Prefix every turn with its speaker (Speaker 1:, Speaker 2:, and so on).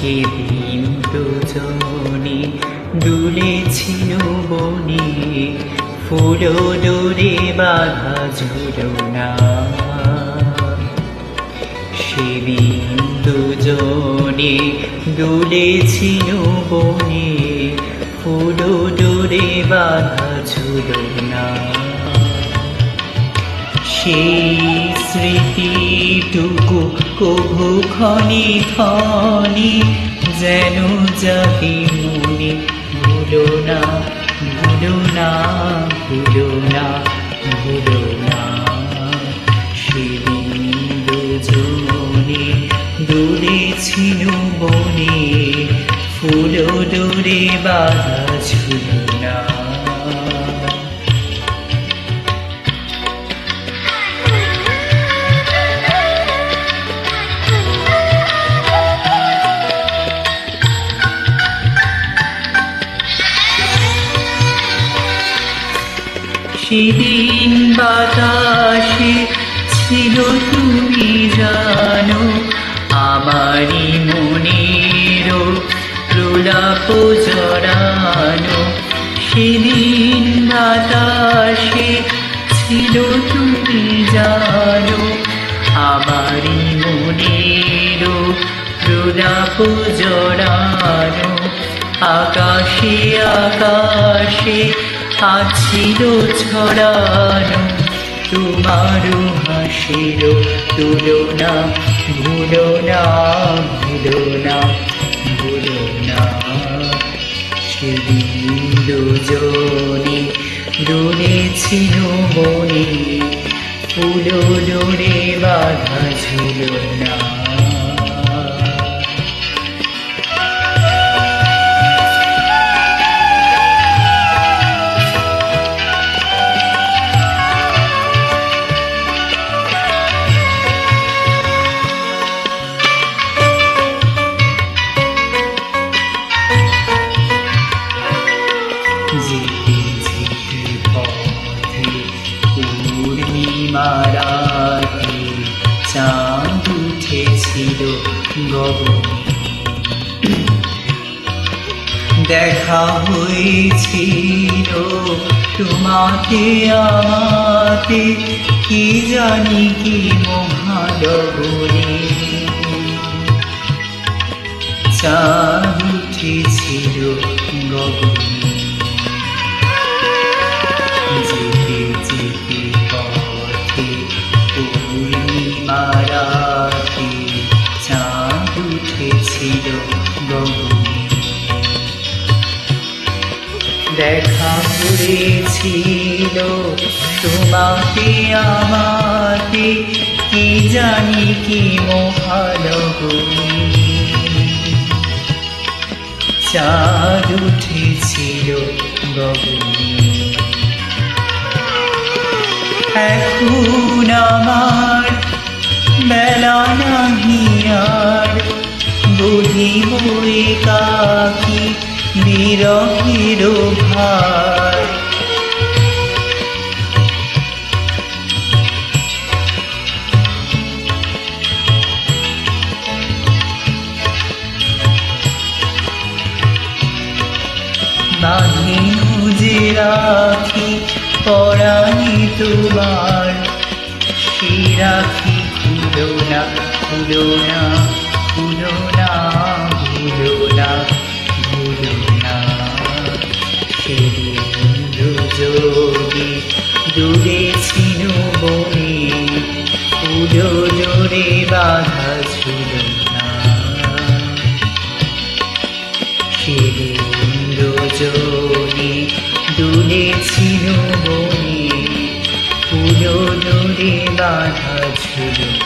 Speaker 1: সেদিন দুজনে দুলেছিল বনে, ফুল ডোরে বাঁধা ঝুলনা। সেদিন দুজনে দুলেছিল বনে, ফুল ডোরে বাঁধা ঝুলনা। সেই স্মৃতিটুকু কভু ক্ষণে ক্ষণে যেন জাগে মনে, ভুলো না ভুলো না ভুলো না ভুলো না। সেদিন দুজনে দুলেছিল বনে, ফুল ডোরে বাঁধা ঝুলনা। সেদিন বাতাসে ছিল তুমি জানো, আমারই মনেরও প্রলাপ জড়ানো। সেদিন বাতাসে ছিল তুমি জানো, আমারই মনেরও প্রলাপ জড়ানো। আকাশে আকাশে আছিল ছড়ানো তোমারও হাসির তুলনা, ভুলো না ভুলো না ভুলো না। সেদিন দুজনে দুলেছিল বনে, ফুল ডোরে বাঁধা ঝুলনা। যেতে যেতে পথে পূর্ণিমা রাতে চাঁদ উঠেছিল গগনে। দেখা হয়েছিল তোমাকে আমাকে, কি জানি কি মহালগনে। চাঁদ উঠেছিল গগনে। যেতে যেতে পথে পূর্ণিমা রাতে চাঁদ উঠেছিল গগনে। দেখা করেছিল তোমাকে আমাকে, কি জানি কি মহালগনে। চাঁদ উঠেছিল গগনে। এখন আমার বেলা নাহি আর, বহিব একাকী বিরহের ভার। বাঁধিনু যে রাখি পরাণে তোমার, সে রাখি খুলো না খুলো না খুলো না ভুলো না ভুলো না। সেদিন দুজনে দুলেছিল বনে, ফুল ডোরে বাঁধা ঝুলনা। সেদিন দুজনে দুলেছিল বনে, ফুল ডোরে বাঁধা ঝুলনা।